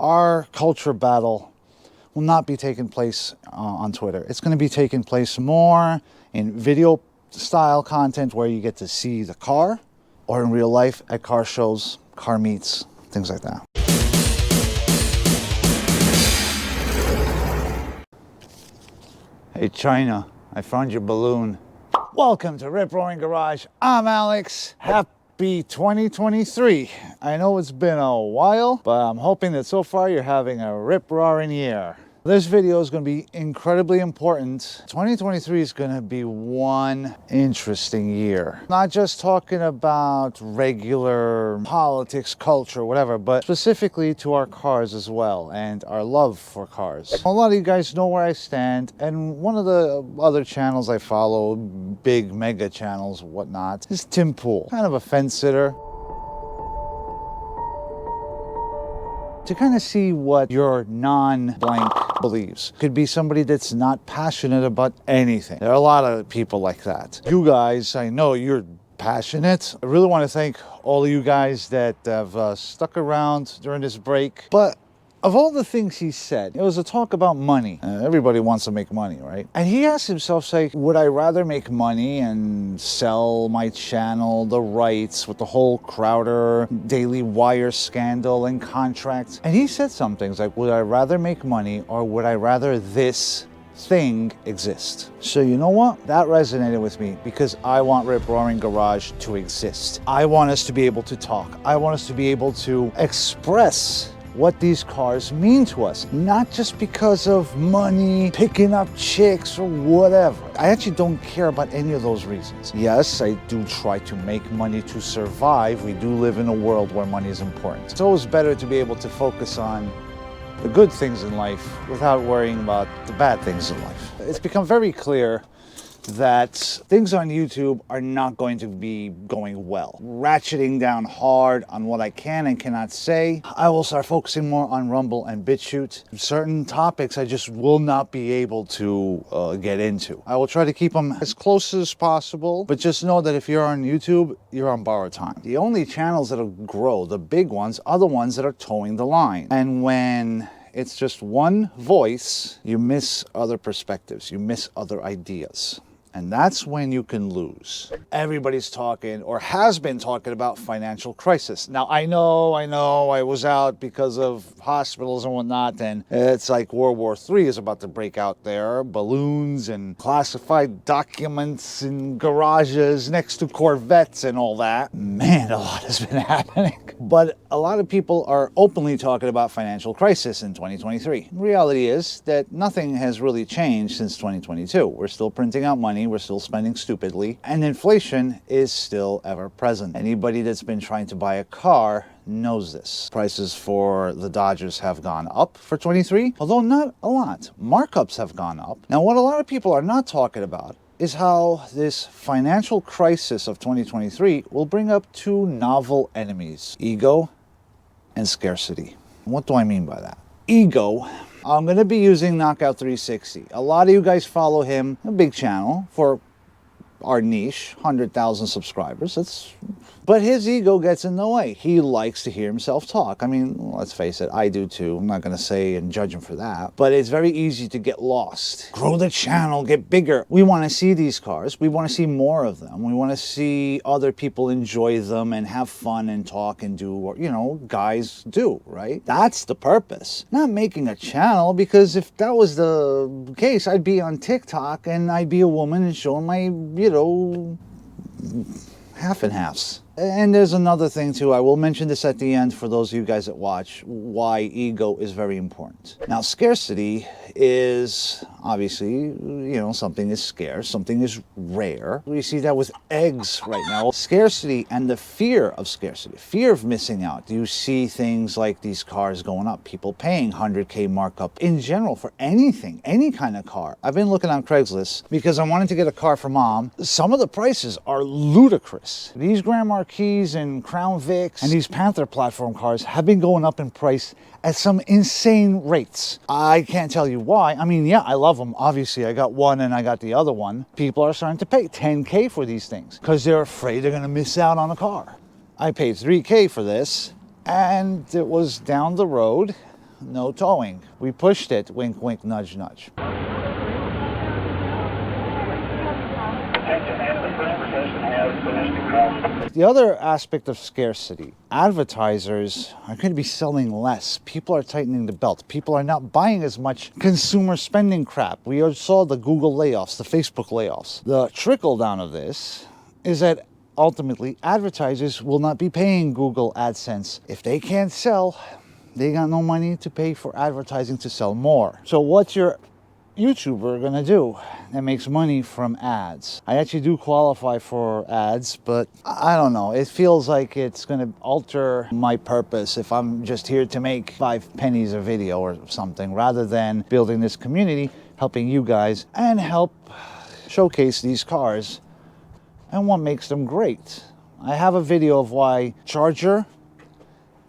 Our culture battle will not be taking place on Twitter. It's going to be taking place more in video style content where you get to see the car, or in real life at car shows, car meets, things like that. Hey China, I found your balloon. Welcome to Rip Roaring Garage. I'm Alex. Happy 2023. I know it's been a while, but I'm hoping that so far you're having a rip-roaring year. This video is going to be incredibly important. 2023 is going to be one interesting year. Not just talking about regular politics, culture, whatever, but specifically to our cars as well and our love for cars. A lot of you guys know where I stand, and one of the other channels I follow, big mega channels, whatnot, is Tim Pool. Kind of a fence sitter. To kind of see what your non-blank believes. Could be somebody that's not passionate about anything. There are a lot of people like that. You guys, I know you're passionate. I really want to thank all of you guys that have stuck around during this break. But of all the things he said, it was a talk about money. Everybody wants to make money, right? And he asked himself, say, would I rather make money and sell my channel, the rights with the whole Crowder Daily Wire scandal and contracts? And he said some things like, would I rather make money or would I rather this thing exist? So you know what? That resonated with me because I want Rip Roaring Garage to exist. I want us to be able to talk. I want us to be able to express what these cars mean to us, not just because of money, picking up chicks, or whatever. I actually don't care about any of those reasons. Yes, I do try to make money to survive. We do live in a world where money is important. It's always better to be able to focus on the good things in life without worrying about the bad things in life. It's become very clear that things on YouTube are not going to be going well. Ratcheting down hard on what I can and cannot say. I will start focusing more on Rumble and BitChute. Certain topics I just will not be able to get into. I will try to keep them as close as possible, but just know that if you're on YouTube, you're on borrowed time. The only channels that'll grow, the big ones, are the ones that are towing the line. And when it's just one voice, you miss other perspectives, you miss other ideas. And that's when you can lose. Everybody's talking or has been talking about financial crisis. Now, I know, I was out because of hospitals and whatnot, and it's like World War III is about to break out there. Balloons and classified documents in garages next to Corvettes and all that. Man, a lot has been happening. But a lot of people are openly talking about financial crisis in 2023. The reality is that nothing has really changed since 2022. We're still printing out money. We're still spending stupidly, and inflation is still ever present. Anybody that's been trying to buy a car knows this. Prices for the Dodgers have gone up for 23, although not a lot. Markups have gone up. Now, what a lot of people are not talking about is how this financial crisis of 2023 will bring up two novel enemies: ego and scarcity. What do I mean by that? Ego. I'm going to be using Knockout 360. A lot of you guys follow him, a big channel for our niche, 100,000 subscribers. But his ego gets in the way. He likes to hear himself talk. I mean, let's face it, I do too. I'm not going to say and judge him for that. But it's very easy to get lost. Grow the channel, get bigger. We want to see these cars. We want to see more of them. We want to see other people enjoy them and have fun and talk and do what, you know, guys do, right? That's the purpose. Not making a channel, because if that was the case, I'd be on TikTok and I'd be a woman and showing my, you know, half and halves. And there's another thing too, I will mention this at the end for those of you guys that watch, why ego is very important. Now, scarcity is obviously, you know, something is scarce, something is rare. We see that with eggs right now. Scarcity and the fear of scarcity, fear of missing out. You see things like these cars going up, people paying 100K markup in general for anything, any kind of car. I've been looking on Craigslist because I wanted to get a car for mom. Some of the prices are ludicrous. These Grand Marquis and Crown Vics and these Panther platform cars have been going up in price at some insane rates. I can't tell you why. I mean, yeah, I love them. Obviously, I got one and I got the other one. People are starting to pay 10K for these things because they're afraid they're gonna miss out on a car. I paid 3K for this, and it was down the road. no towing. We pushed it, wink, wink, nudge, nudge. The other aspect of scarcity, advertisers are going to be selling less. People are tightening the belt. People are not buying as much consumer spending crap. We saw the Google layoffs, the Facebook layoffs. The trickle down of this is that ultimately advertisers will not be paying Google AdSense. If they can't sell, they got no money to pay for advertising to sell more. So what's your YouTuber gonna do that makes money from ads? I actually do qualify for ads, but I don't know. It feels like it's gonna alter my purpose if I'm just here to make 5 pennies a video or something, rather than building this community, helping you guys, and help showcase these cars and what makes them great. I have a video of why Charger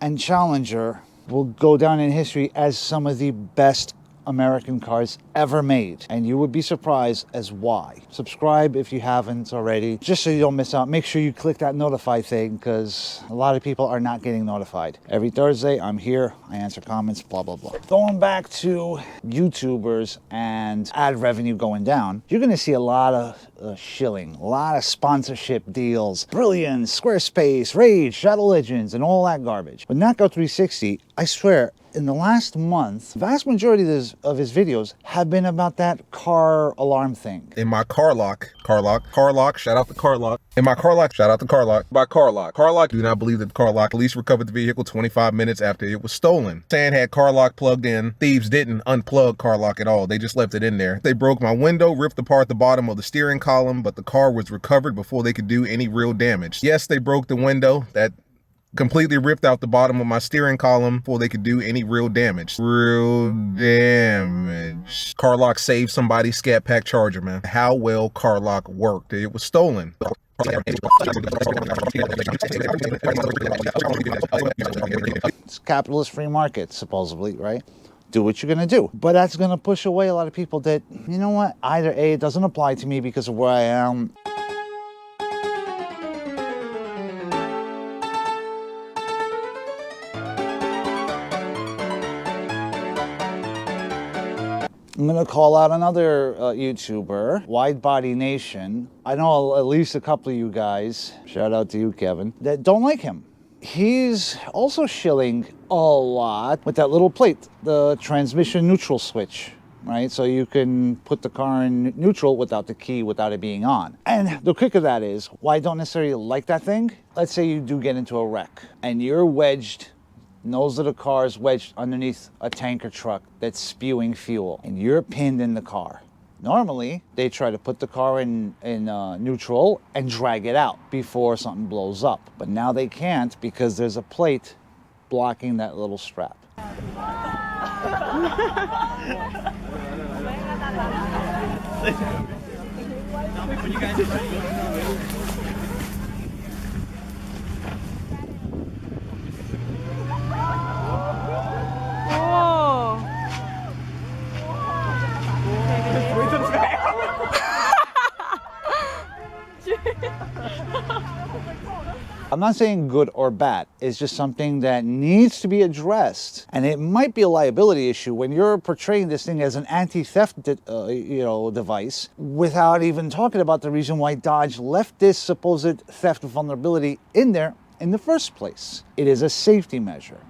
and Challenger will go down in history as some of the best American cars ever made, and you would be surprised as why. Subscribe if you haven't already, just so you don't miss out. Make sure you click that notify thing, because a lot of people are not getting notified. Every Thursday I'm here, I answer comments, blah blah blah. Going back to YouTubers and ad revenue going down, you're gonna see a lot of shilling, a lot of sponsorship deals, Brilliance, Squarespace, Rage, Shadow Legends, and all that garbage. But Knockout 360, I swear, in the last month, the vast majority of his videos have been about that car alarm thing. In my car lock, shout out to car lock. In my car lock, shout out to car lock. By car lock, do not believe that the car lock police recovered the vehicle 25 minutes after it was stolen. Saying had car lock plugged in. Thieves didn't unplug car lock at all. They just left it in there. They broke my window, ripped apart the bottom of the steering column, but the car was recovered before they could do any real damage. Yes, they broke the window. That completely ripped out the bottom of my steering column before they could do any real damage. Car lock saved somebody's Scat Pack Charger, man. How well car lock worked. It was stolen. It's capitalist free market, supposedly, right? Do what you're gonna do. But that's gonna push away a lot of people that, you know what, either A, it doesn't apply to me because of where I am, I'm gonna call out another YouTuber, Widebody Nation. I know at least a couple of you guys, shout out to you, Kevin, that don't like him. He's also shilling a lot with that little plate, the transmission neutral switch, right? So you can put the car in neutral without the key, without it being on. And the kick of that is, why I don't necessarily like that thing, let's say you do get into a wreck and you're wedged, nose of the car is wedged underneath a tanker truck that's spewing fuel, and you're pinned in the car. Normally, they try to put the car in neutral and drag it out before something blows up. But now they can't because there's a plate blocking that little strap. I'm not saying good or bad. It's just something that needs to be addressed. And it might be a liability issue when you're portraying this thing as an anti-theft device without even talking about the reason why Dodge left this supposed theft vulnerability in there in the first place. It is a safety measure.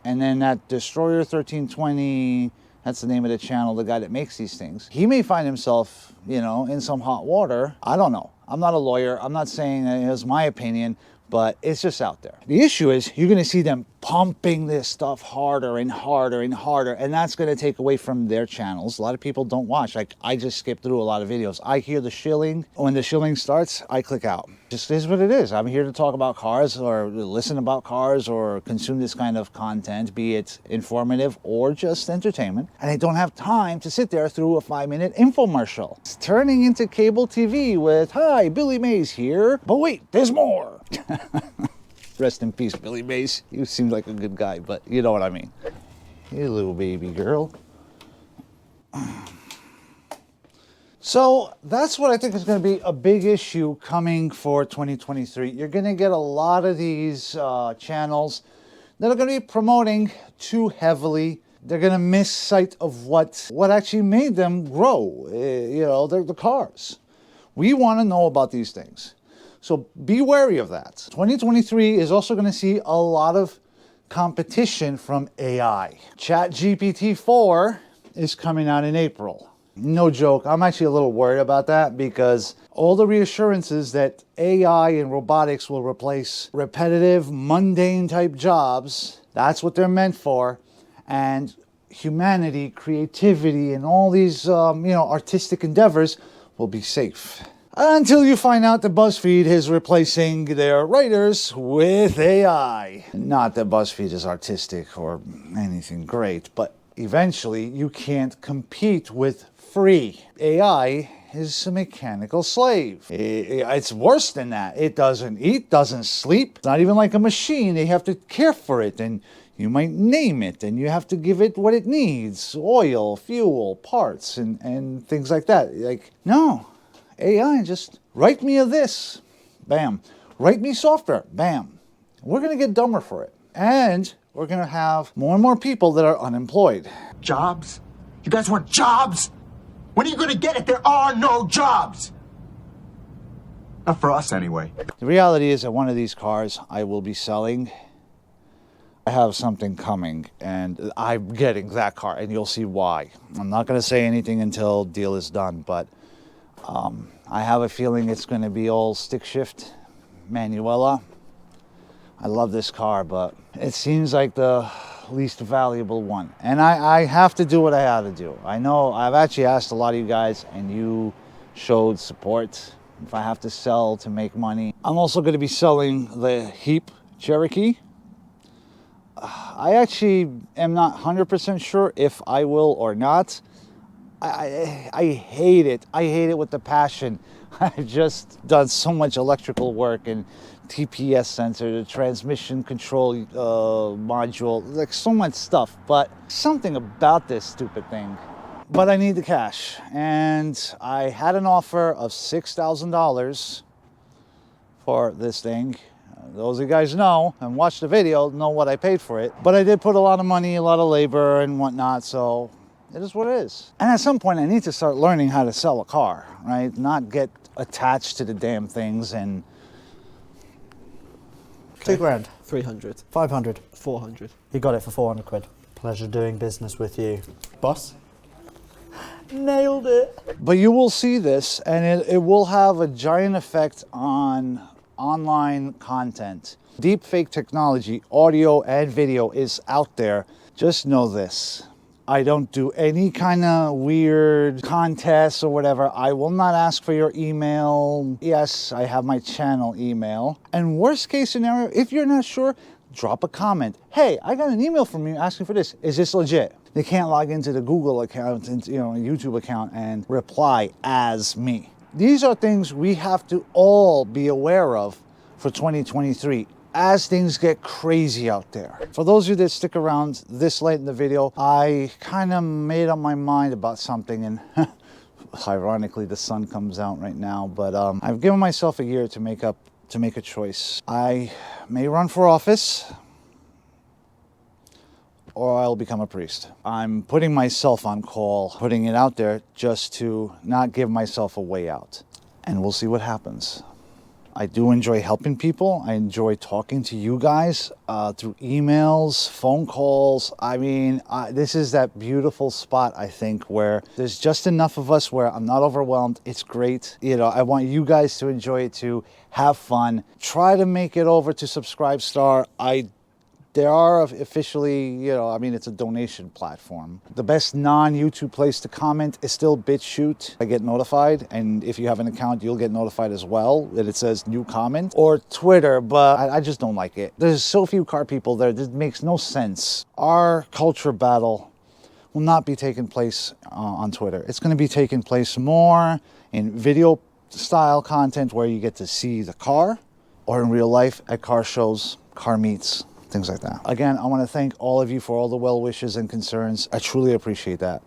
And then that Destroyer 1320, that's the name of the channel, the guy that makes these things, he may find himself, in some hot water. I don't know. I'm not a lawyer. I'm not saying that it's my opinion, but it's just out there. The issue is you're gonna see them pumping this stuff harder and harder and harder, and that's gonna take away from their channels. A lot of people don't watch. Like, I just skip through a lot of videos. I hear the shilling. When the shilling starts, I click out. Just is what it is. I'm here to talk about cars or listen about cars or consume this kind of content, be it informative or just entertainment. And I don't have time to sit there through a 5-minute infomercial. It's turning into cable TV with, hi, Billy Mays here. But wait, there's more. Rest in peace, Billy Mays. You seem like a good guy, but you know what I mean. Hey, little baby girl. So that's what I think is going to be a big issue coming for 2023. You're going to get a lot of these channels that are going to be promoting too heavily They're gonna miss sight of what actually made them grow. They're the cars. We want to know about these things. So be wary of that. 2023 is also going to see a lot of competition from AI. ChatGPT 4 is coming out in April. No joke, I'm actually a little worried about that because all the reassurances that AI and robotics will replace repetitive, mundane type jobs, that's what they're meant for. And humanity, creativity, and all these artistic endeavors will be safe. Until you find out that BuzzFeed is replacing their writers with AI. Not that BuzzFeed is artistic or anything great, but eventually you can't compete with free. AI is a mechanical slave. It's worse than that. It doesn't eat, doesn't sleep. It's not even like a machine. They have to care for it, and you might name it, and you have to give it what it needs. Oil, fuel, parts, and things like that. Like, no. AI, just write me a this, bam. Write me software, bam. We're gonna get dumber for it. And we're gonna have more and more people that are unemployed. Jobs? You guys want jobs? When are you gonna get it? There are no jobs! Not for us, anyway. The reality is that one of these cars I will be selling. I have something coming, and I'm getting that car, and you'll see why. I'm not gonna say anything until deal is done, but I have a feeling it's going to be all stick shift, Manuela. I love this car, but it seems like the least valuable one. And I have to do what I have to do. I know I've actually asked a lot of you guys, and you showed support. If I have to sell to make money. I'm also going to be selling the Heap Cherokee. I actually am not 100% sure if I will or not. I hate it. I hate it with the passion. I've just done so much electrical work and TPS sensor, the transmission control module, like so much stuff. But something about this stupid thing. But I need the cash. And I had an offer of $6,000 for this thing. Those of you guys know and watch the video know what I paid for it. But I did put a lot of money, a lot of labor and whatnot, so it is what it is. And at some point I need to start learning how to sell a car, right? Not get attached to the damn things and... Okay. $2,000. 300. 500. 400. You got it for 400 quid. Pleasure doing business with you. Boss? Nailed it. But you will see this, and it will have a giant effect on online content. Deepfake technology, audio and video is out there. Just know this. I don't do any kind of weird contests or whatever. I will not ask for your email. Yes, I have my channel email. And worst case scenario, if you're not sure, drop a comment. Hey, I got an email from you asking for this. Is this legit? They can't log into the Google account, a YouTube account and reply as me. These are things we have to all be aware of for 2023. As things get crazy out there. For those of you that stick around this late in the video, I kind of made up my mind about something, and ironically the sun comes out right now, but I've given myself a year to make a choice. I may run for office, or I'll become a priest. I'm putting myself on call, putting it out there just to not give myself a way out. And we'll see what happens. I do enjoy helping people. I enjoy talking to you guys through emails, phone calls. I mean, this is that beautiful spot, I think, where there's just enough of us where I'm not overwhelmed. It's great. I want you guys to enjoy it too. Have fun. Try to make it over to Subscribestar. There are officially, it's a donation platform. The best non-YouTube place to comment is still BitChute. I get notified, and if you have an account, you'll get notified as well that it says new comment. Or Twitter, but I just don't like it. There's so few car people there, it makes no sense. Our culture battle will not be taking place on Twitter. It's gonna be taking place more in video style content where you get to see the car, or in real life at car shows, car meets, things like that. Again, I want to thank all of you for all the well wishes and concerns. I truly appreciate that.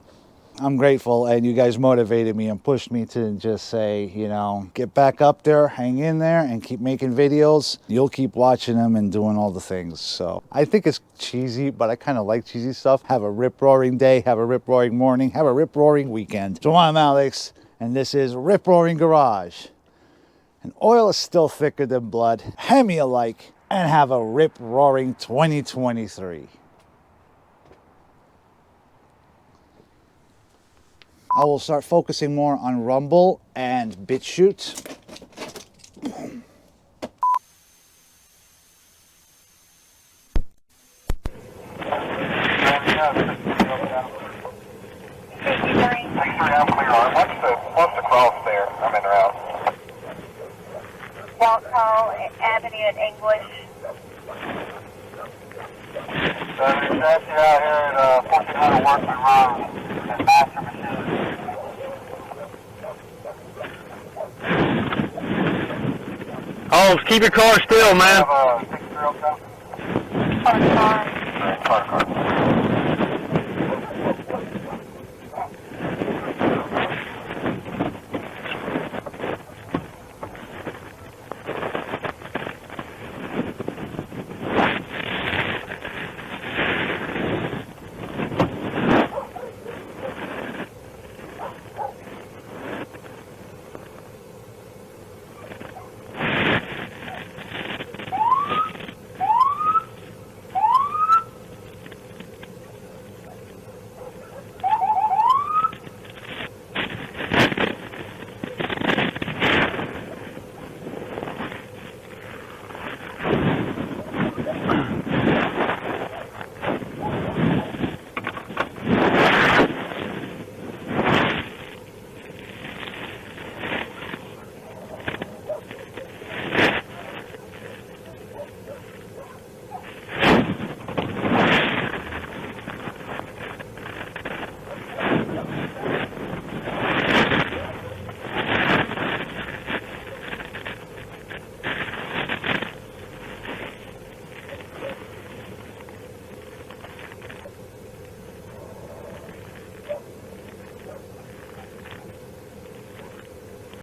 I'm grateful, and you guys motivated me and pushed me to just say, you know, get back up there, hang in there, and keep making videos. You'll keep watching them and doing all the things. So I think it's cheesy, but I kind of like cheesy stuff. Have a rip-roaring day, have a rip-roaring morning, have a rip-roaring weekend. So I'm Alex, and this is Rip-Roaring Garage. And oil is still thicker than blood. Hand me a like, and have a rip-roaring 2023. I will start focusing more on Rumble and BitChute. What's the cross there? I'm in route. Wont call Avenue in English. That's you out here at 1400 Workman Road and Master Machine. Oh, keep your car still, man. Have a 6-0 copy? Car.